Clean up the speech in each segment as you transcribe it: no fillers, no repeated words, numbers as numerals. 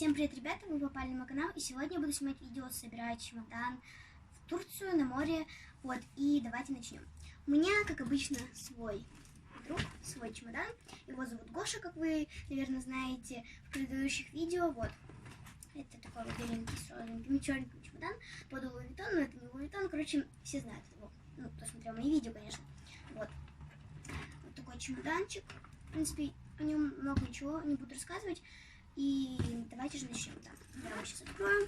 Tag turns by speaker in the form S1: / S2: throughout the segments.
S1: Всем привет, ребята, вы попали на мой канал, и сегодня я буду снимать видео «Собираю чемодан в Турцию на море». Вот, и давайте начнем. У меня, как обычно, свой друг, свой чемодан. Его зовут Гоша, как вы, наверное, знаете в предыдущих видео. Вот, это такой вот беленький с розовеньким черненьким чемодан под Луи Виттон, но это не Луи Виттон, короче, все знают его. Ну, кто смотрел мои видео, конечно. Вот, вот такой чемоданчик. В принципе, о нем много ничего не буду рассказывать. И давайте же начнем. Так, я его сейчас открою.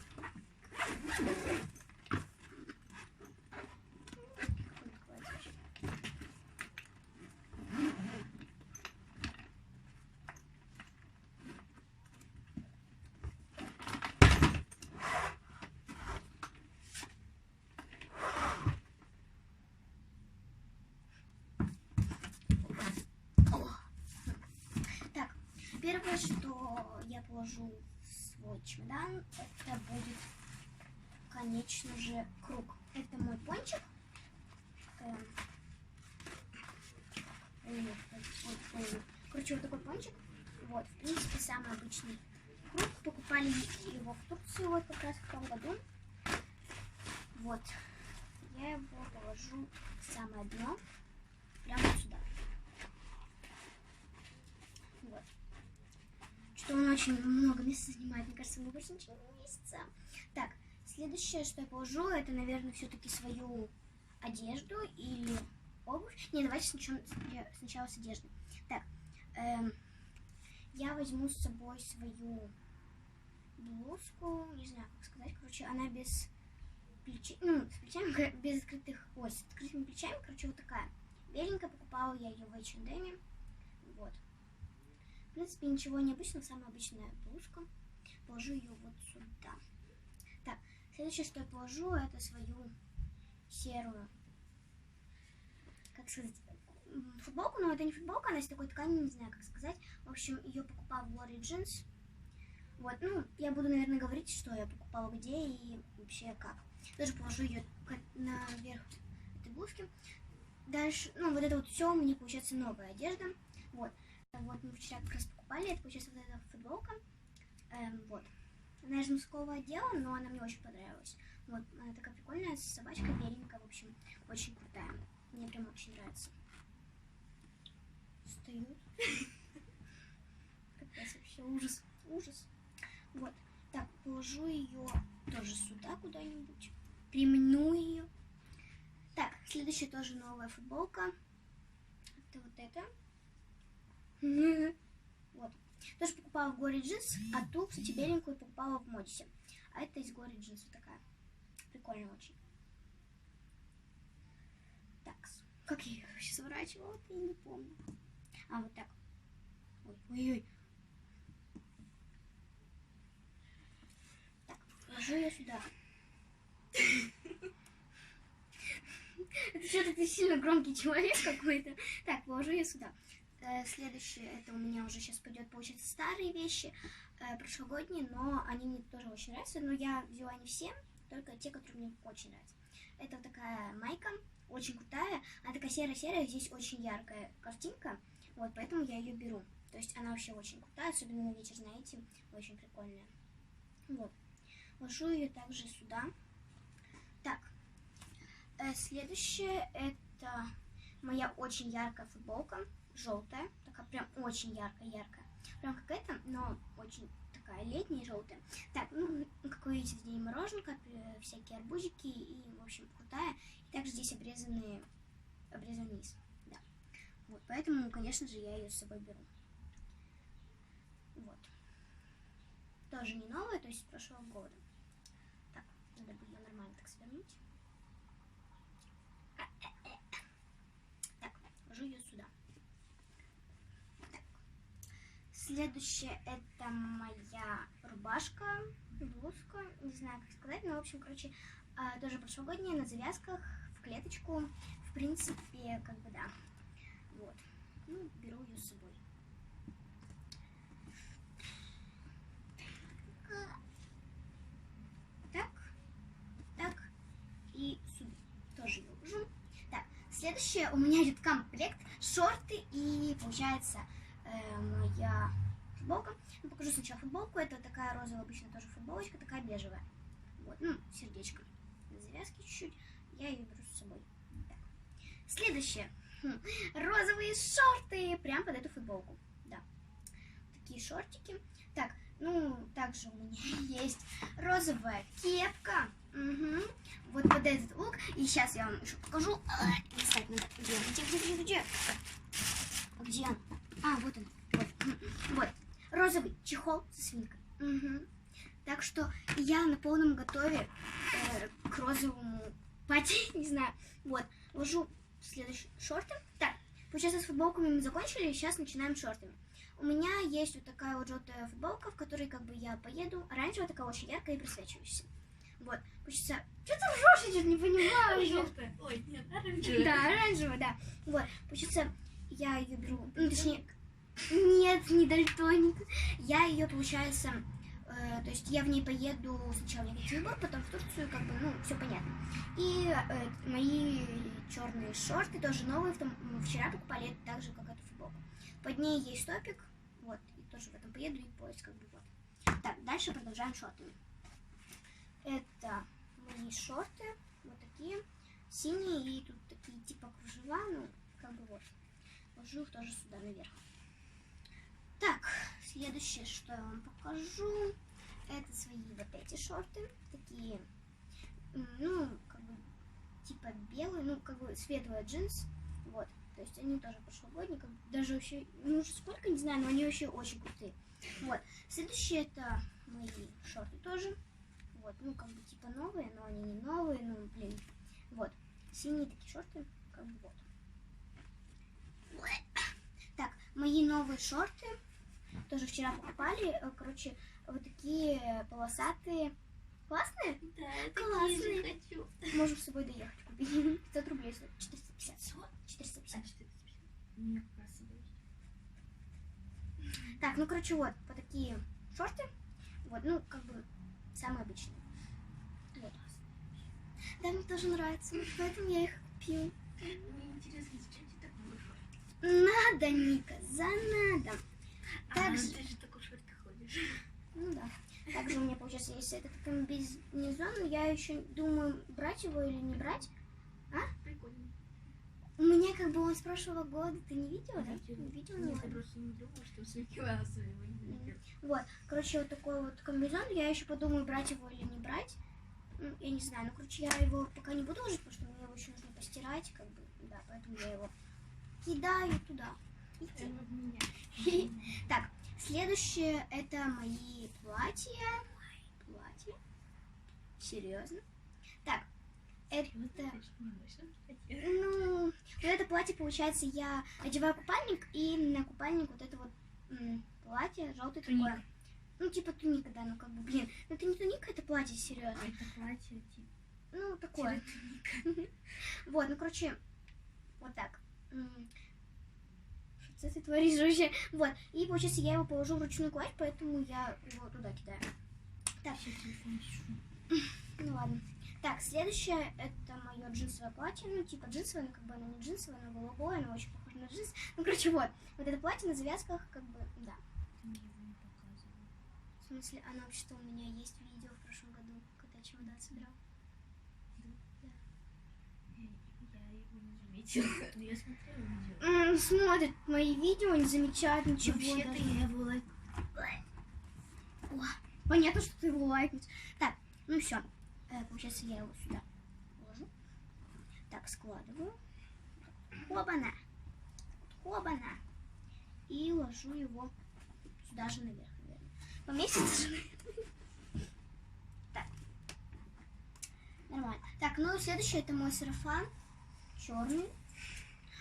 S1: Так, первое, что я положу в свой чемодан, это будет, конечно же, круг. Это мой пончик. Короче, вот такой пончик. Вот, в принципе, самый обычный круг. Покупали его в Турции вот как раз в том году. Вот, я его положу в самое дно, прямо сюда. Вот. Что он очень много места занимает, мне кажется, больше ничего не месяца. Так, следующее, что я положу, это, наверное, все-таки свою одежду или обувь. Не, давайте сначала с одежды. Так, я возьму с собой свою блузку, не знаю, как сказать, короче, она без плечей, ну, с плечами, без открытых, ой, с открытыми плечами, короче, вот такая. Беленькая, покупала я ее в H&M, вот. В принципе, ничего необычного, самая обычная блузка. Положу ее вот сюда. Так, следующее, что я положу, это свою серую, как сказать, футболку, но это не футболка, она из такой ткани, не знаю, как сказать. В общем, ее покупала в Origins. Вот, ну, я буду, наверное, говорить, что я покупала где и вообще как. Тоже положу ее наверх этой блузки. Дальше, ну, вот это вот все у меня получается новая одежда. Вот. Вот мы вчера как раз покупали, это получается вот эта футболка. Вот. Она из мужского отдела, но она мне очень понравилась. Вот, она такая прикольная, с собачкой беленькая, в общем, очень крутая. Мне прям очень нравится. Встают. Капец, вообще ужас, ужас. Вот. Так, положу ее тоже сюда куда-нибудь. Примну ее. Так, следующая тоже новая футболка. Это вот это. Вот. Тоже покупала в Горе Джинс, а ту, кстати, беленькую покупала в Модисе. А это из Горе Джинс вот такая. Прикольная очень. Так, как я ее вообще сворачивала, я не помню. А, вот так. Ой-ой-ой. Так, положу ее сюда. Это что-то ты сильно громкий человек какой-то. Так, положу ее сюда. Следующее, это у меня уже сейчас пойдет, получается, старые вещи, прошлогодние, но они мне тоже очень нравятся, но я взяла не все, только те, которые мне очень нравятся. Это вот такая майка, очень крутая, она такая серая-серая, здесь очень яркая картинка, вот, поэтому я ее беру. То есть она вообще очень крутая, особенно на вечер, знаете, очень прикольная. Вот, ложу ее также сюда. Так, следующее, это моя очень яркая футболка. Желтая, такая прям очень яркая, прям как эта, но очень такая летняя, желтая. Так, ну, как вы видите, здесь мороженка, всякие арбузики и, в общем, крутая. И также здесь обрезан низ, да. Вот, поэтому, конечно же, я ее с собой беру. Вот. Тоже не новая, то есть с прошлого года. Так, надо бы ее нормально так свернуть. Так, ложу ее сюда. Следующее, это моя рубашка, блузка, не знаю, как сказать, но, в общем, короче, тоже прошлогодняя, на завязках, в клеточку, в принципе, как бы, да, вот, ну, беру ее с собой. Так, и сюда тоже ее ложу. Так, следующее, у меня идет комплект, шорты и, получается, моя футболка. Ну, покажу сначала футболку. Это такая розовая обычно тоже футболочка, такая бежевая. Вот, ну, сердечко. На завязке чуть-чуть. Я ее беру с собой. Так. Следующее. Розовые шорты. Прям под эту футболку. Да. Такие шортики. Так, ну, также у меня есть розовая кепка. Угу. Вот под этот лук. И сейчас я вам еще покажу. Искать надо. Где? Где он? А, вот он. Вот. Розовый чехол со свинкой. Угу. Так что я на полном готове к розовому пати, не знаю. Вот. Ложу следующие шорты. Так, получается, с футболками мы закончили, и сейчас начинаем с шортами. У меня есть вот такая вот желтая футболка, в которой как бы я поеду. Оранжевая такая очень яркая и просвечивающаяся. Вот. Получится... Что ты ржешь, я не понимаю.
S2: Желтая. Ой, нет, оранжевая.
S1: Да, оранжевая, да. Вот. Получится, я ее беру... Ну, точнее... Нет, не дальтоник. Я ее, получается... то есть я в ней поеду сначала в Екатеринбург, потом в Турцию, как бы, ну, все понятно. И мои черные шорты тоже новые, вчера покупали, это так же, как эту футболку. Под ней есть топик, вот, и тоже в этом поеду, и пояс, как бы, вот. Так, дальше продолжаем шортами. Это мои шорты, вот такие, синие, и тут такие типа кружева, ну, как бы вот. Ложу их тоже сюда наверх. Так, следующее, что я вам покажу, это свои вот эти шорты, такие, ну, как бы, типа белые, ну, как бы светлый джинс, вот, то есть они тоже прошлогодние, как бы, даже вообще, ну, уже сколько, не знаю, но они вообще очень крутые, вот. Следующее, это мои шорты тоже, вот, ну, как бы, типа новые, но они не новые, ну, блин, вот, синие такие шорты, как бы, вот. Так, мои новые шорты тоже вчера покупали. Короче, вот такие полосатые. Классные?
S2: Да,
S1: классные.
S2: Хочу.
S1: Можем с собой доехать купить. 500 рублей стоит. 450. 450.
S2: Мне как раз
S1: Так, ну, короче, вот, по такие шорты. Вот, ну, как бы, самые обычные. Вот. Да, мне тоже нравится, поэтому я их купила.
S2: Мне интересно, зачем тебе так много шорт?
S1: Надо, Ника, надо.
S2: Так же... ты же такой в шортах ходишь.
S1: Ну да. Также у меня, получается, есть этот комбинезон. Я еще думаю, брать его или не брать. А?
S2: Прикольно.
S1: У меня как бы он с прошлого года. Ты не видела, да? Не видела?
S2: Нет, я просто не думала, что с Микки Маусом его не видел.
S1: Вот. Короче, вот такой вот комбинезон. Я еще подумаю, брать его или не брать. Ну, я не знаю. Ну, короче, я его пока не буду ложить, потому что мне его еще нужно постирать. Как бы, да, поэтому я его кидаю туда. Так, следующее это мои платья. Платья. Серьезно? Так, это... Ну, вот это платье, получается, я одеваю купальник, и на купальник вот это вот платье желтое такое. Ну, типа туника, да, ну как бы, блин. Ну, это не туника, это платье, серьезно.
S2: Это платье, типа.
S1: Ну, такое. Вот, ну, короче, вот так. Что ты творишь вообще? Вот. И, получается, я его положу в ручную кладь, поэтому я его туда кидаю. Так. Ну, ладно. Так, следующее, это мое джинсовое платье. Ну, типа джинсовое, но как бы оно не джинсовое, оно голубое, оно очень похоже на джинс. Ну, короче, вот. Вот это платье на завязках, как бы, да.
S2: Ты мне его не показывала.
S1: В смысле, оно вообще-то у меня есть видео в прошлом году, когда я чемодан собирал. Да.
S2: Я его не заметила. Но я смотрела видео.
S1: Смотрит мои видео, не замечает ничего.
S2: Вообще-то я его лайк.
S1: Понятно, что ты его лайкнешь. Так, ну все. Получается, я его сюда ложу. Так, складываю. Хобана. Хобана. И ложу его сюда же наверх, наверное. Поместится же. Так. Нормально. Так, ну следующее это мой сарафан. Черный.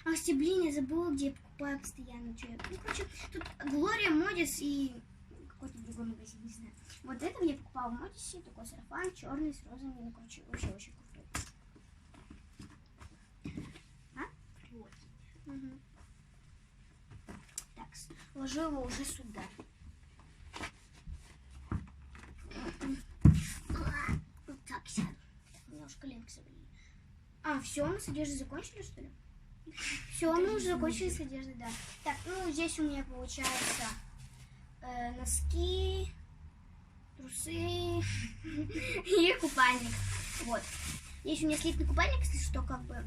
S1: Ах, блин, я забыла, где я покупаю постоянно. Что я... Ну, короче, тут Глория, Модис и какой-то другой магазин, не знаю. Вот это я покупала в Модисе. Такой сарафан, черный, с розами. Ну, короче, вообще очень крутой. А? Угу. Так, ложу его уже сюда. Вот так сяду. Немножко коленки заболели. А, все, мы с одеждой закончили, что ли? Все, мы уже закончили с одеждой, да. Так, ну здесь у меня получается носки, трусы и купальник. Вот. Есть у меня слитный купальник, если что, как бы,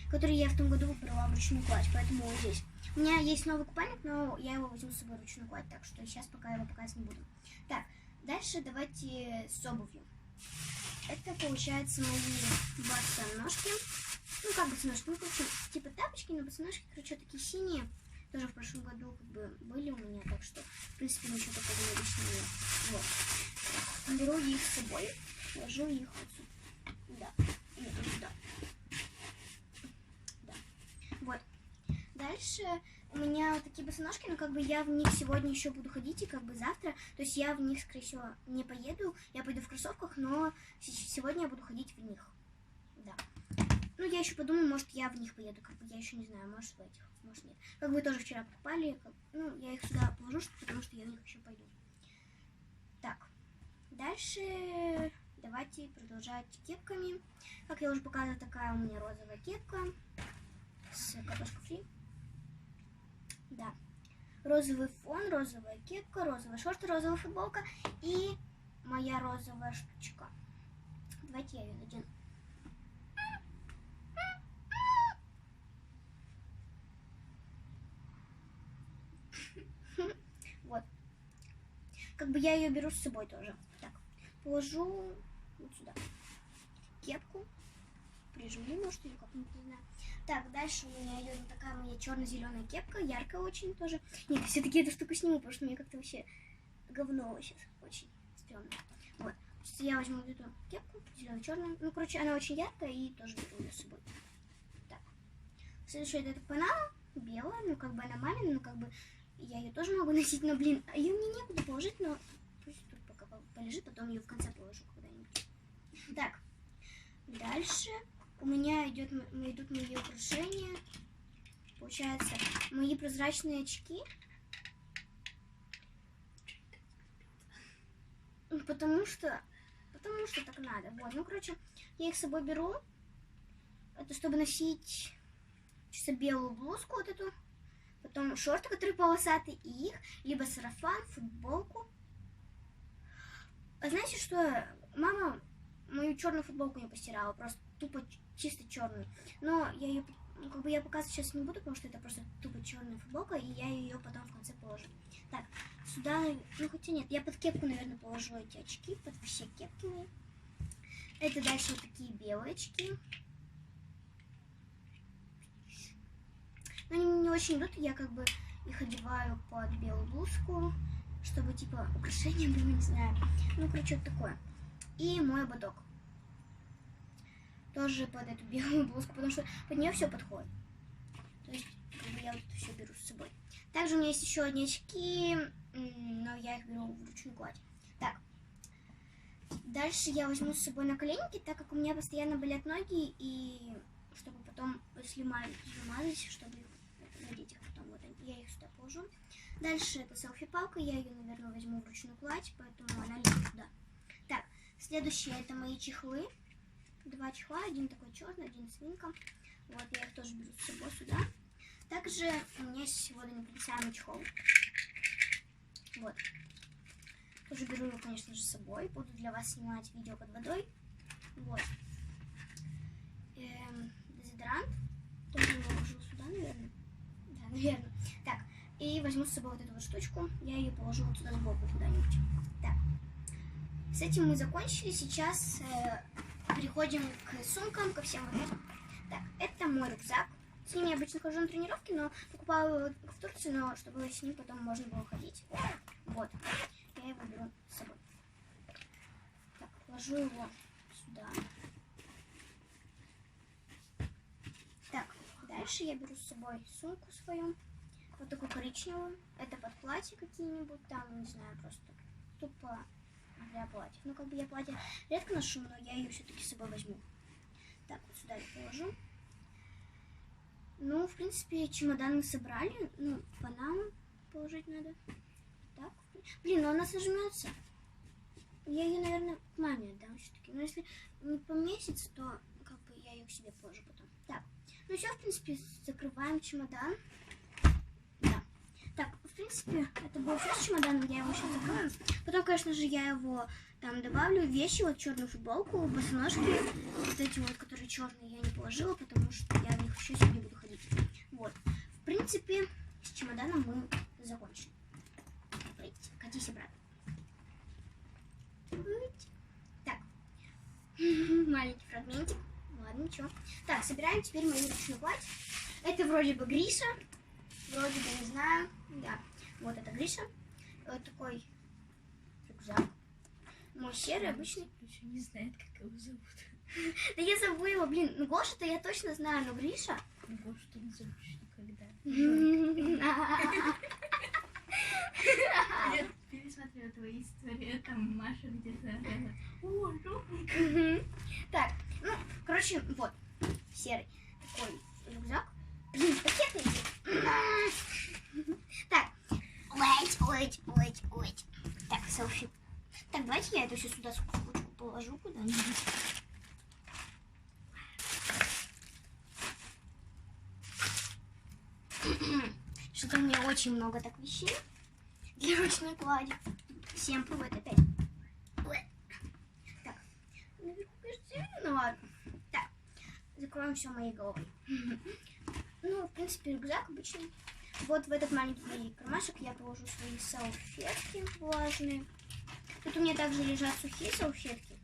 S1: который я в том году выбрала вручную кладь, поэтому вот здесь. У меня есть новый купальник, но я его возьму с собой вручную кладь, так что сейчас пока его показывать не буду. Так, дальше давайте с обувью. Это получается мои босоножки. Ну, как босоножки, ну, короче, типа тапочки, но босоножки, короче, такие синие. Тоже в прошлом году как бы были у меня, так что, в принципе, ничего такого необычного нет. Вот. Беру их с собой, ложу их вот сюда. Нет, вот сюда. Да. Вот. Дальше у меня вот такие босоножки, но как бы я в них сегодня еще буду ходить и как бы завтра. То есть я в них, скорее всего, не поеду. Я пойду в кроссовках, но сегодня я буду ходить в них. Да. Ну, я еще подумаю, может, я в них поеду. Как бы я еще не знаю, может, в этих, может, нет. Как бы тоже вчера покупали. Ну, я их сюда положу, потому что я в них еще пойду. Так. Дальше давайте продолжать кепками. Как я уже показывала, такая у меня розовая кепка с картошкой фри. Да. Розовый фон, розовая кепка, розовые шорты, розовая футболка и моя розовая штучка. Давайте я ее надену. Вот. Как бы я ее беру с собой тоже. Так, положу вот сюда кепку. Прижму, может, или как-нибудь, не знаю. Так, дальше у меня идет вот такая моя черно-зеленая кепка, яркая очень тоже. Нет, все-таки эту штуку сниму, потому что мне как-то вообще говно сейчас очень стрёмно. Вот. Я возьму вот эту кепку, зелено-черную. Ну, короче, она очень яркая и тоже беру ее с собой. Так. Следующая это панама, белая, ну, как бы она мамина, но как бы я ее тоже могу носить, но, блин, ее мне некуда положить, но пусть тут пока полежит, потом ее в конце положу когда-нибудь. Так. Дальше у меня идут мои украшения. Получается, мои прозрачные очки. Потому что так надо. Вот, ну, короче, я их с собой беру. Это чтобы носить чисто белую блузку вот эту. Потом шорты, которые полосатые, и их. Либо сарафан, футболку. А знаете что? Мама мою черную футболку не постирала. Просто тупо чисто черную. Но я ее, ну, как бы я показывать сейчас не буду, потому что это просто тупо черная футболка, и я ее потом в конце положу. Так, сюда, ну хотя нет, я под кепку, наверное, положу эти очки, под все кепки мои. Это дальше вот такие белые очки. Но они мне не очень идут, я как бы их одеваю под белую блузку, чтобы типа украшение было, не знаю. Ну, короче, вот такое. И мой ободок. Тоже под эту белую блузку, потому что под нее все подходит. То есть, как бы я вот это все беру с собой. Также у меня есть еще одни очки, но я их беру вручную кладь. Так. Дальше я возьму с собой наколенники, так как у меня постоянно болят ноги, и чтобы потом, если мазать, чтобы их надеть их потом. Вот я их сюда положу. Дальше это селфи-палка, я ее, наверное, возьму вручную кладь, поэтому она лежит туда. Так, следующее это мои чехлы. Два чехла, один такой черный, один свинка. Вот, я их тоже беру с собой сюда. Также у меня есть водонепроницаемый чехол. Вот. Тоже беру его, конечно же, с собой. Буду для вас снимать видео под водой. Вот. Дезодорант. Тоже его положу сюда, наверное. Да, наверное. Так, и возьму с собой вот эту вот штучку. Я ее положу вот сюда сбоку куда-нибудь. Так. С этим мы закончили. Сейчас переходим к сумкам, ко всем вот этим. Так, это мой рюкзак. С ним я обычно хожу на тренировки, но покупаю его в Турции, но чтобы с ним потом можно было ходить. Вот. Я его беру с собой. Так, ложу его сюда. Так, дальше я беру с собой сумку свою. Вот такую коричневую. Это под платье какие-нибудь там, не знаю, просто тупо для платьев. Ну, как бы я платье редко ношу, но я ее все-таки с собой возьму. Так, вот сюда я положу. Ну, в принципе, чемодан мы собрали. Ну, панаму положить надо. Так. Блин, ну она сожмется. Я ее, наверное, к маме отдам все-таки. Но если не поместится, то как бы я ее к себе положу потом. Так. Ну все, в принципе, закрываем чемодан. Да. Так, в принципе, это был все с чемоданом, я его сейчас закрою. Потом, конечно же, я его там добавлю. Вещи, вот черную футболку, босоножки. Вот эти вот, которые черные, я не положила, потому что я в них еще сегодня буду ходить. Вот. В принципе, с чемоданом мы закончили. Катись обратно. Так. Маленький фрагментик. Ладно, ничего. Так, собираем теперь мою ручную кладь. Это вроде бы Гриша. Вроде бы, не знаю. Да. Вот это Гриша. Вот такой рюкзак. Мой серый, обычный.
S2: Еще не знает, как его зовут.
S1: Да я забыла его, блин. Ну, Гоша-то я точно знаю, но Гриша...
S2: Ну, Гошу ты не забудешь никогда. Я пересмотрела твои истории, там Маша где-то... О, жопник.
S1: Так, ну, короче, вот. Серый такой рюкзак. Блин, пакеты. Так. Ой. Так, селфи. Так, давайте я это все сюда кучку положу куда-нибудь. Что-то у меня очень много так вещей для ручной клади. Всем привет опять. Так, наверху, кажется, ну ладно. Так, закроем все моей головой. Ну, в принципе, рюкзак обычный. Вот в этот маленький кармашек я положу свои салфетки влажные. Тут у меня также лежат сухие салфетки.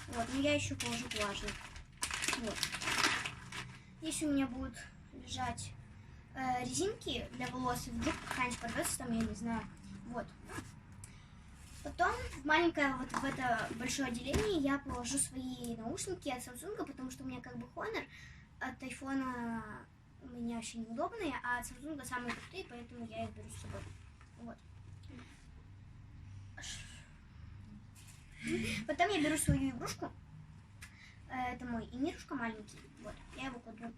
S1: Вот, но я еще положу влажные. Вот. Здесь у меня будут лежать резинки для волос. Вдруг какая-нибудь порвется там, я не знаю. Вот. Потом в маленькое вот в это большое отделение я положу свои наушники от Samsung, потому что у меня как бы Honor, от iPhone у меня вообще неудобные, а от Samsung самые крутые, поэтому я их беру с собой. Вот. Потом я беру свою игрушку. Это мой Эмирушка маленький. Вот. Я его кладу,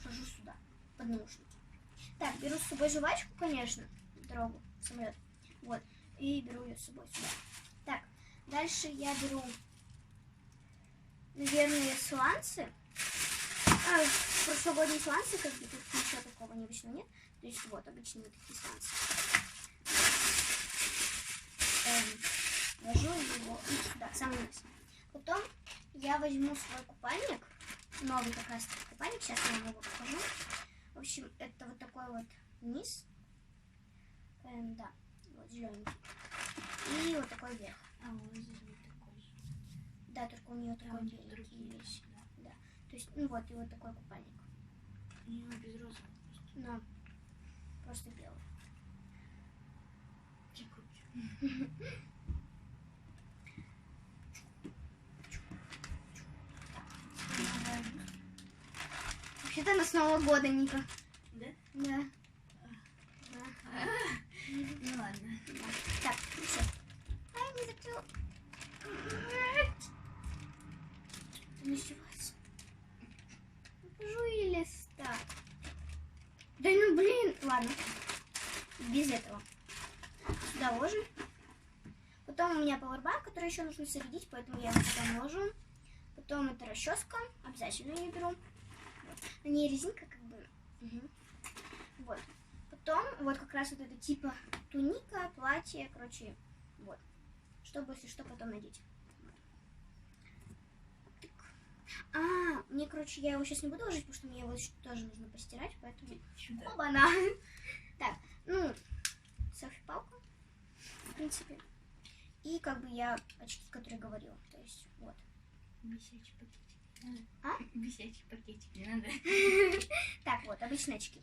S1: сажу сюда, под наушники. Так, беру с собой жвачку, конечно, в дорогу, в самолет. Вот. И беру ее с собой сюда. Так, дальше я беру, наверное, сланцы. Прошлогодние сланцы, как бы тут ничего такого необычного нет. То есть вот, обычные вот такие сланцы. Ложу его сюда, самый низ. Потом я возьму свой купальник. Новый как раз таки купальник. Сейчас я вам его покажу. В общем, это вот такой вот низ. Да, вот зелененький. И вот такой верх.
S2: А у вас здесь вот такой же.
S1: Да, только у нее такой
S2: другие
S1: беленький весь.
S2: да.
S1: Да. То есть, ну вот, и вот такой купальник.
S2: У него без розового просто.
S1: Но просто белый.
S2: Ты круче.
S1: Вообще-то она с Нового года, Ника.
S2: Да?
S1: Да.
S2: Ну ладно.
S1: Так, все. Ай, не закрыла. Не издевайся. Покажу ей листа. Да ну блин. Ладно. Без этого. Сюда ложим. Потом у меня пауэрбанк, который еще нужно зарядить, поэтому я его сюда ложу. Потом это расческа. Обязательно ее беру. Вот. На ней резинка как бы. Угу. Вот. Потом вот как раз вот это типа туника, платье, короче, вот. Чтобы, если что, потом надеть. Мне, короче, я его сейчас не буду ложить, потому что мне его еще тоже нужно постирать, поэтому... Оба-на! Так, ну, селфи-палка, в принципе. И как бы я очки, которые говорила, то есть, вот.
S2: Висячий пакетик.
S1: А?
S2: Висячий пакетик, не надо.
S1: Так, вот, обычные очки.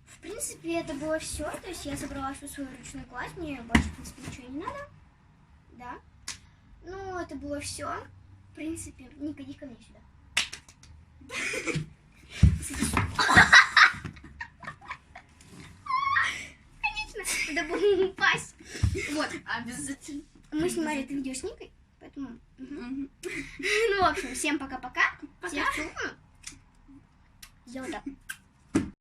S1: В принципе, это было все. То есть я собрала всю свою ручную кладь. Мне больше, в принципе, ничего не надо. Да. Ну, это было все. В принципе, Ника, иди ко мне сюда. Конечно, надо было упасть. Вот.
S2: Обязательно.
S1: Мы снимали это видео с Никой, поэтому... Ну, в общем, всем пока-пока. Всех целую. Сделай так.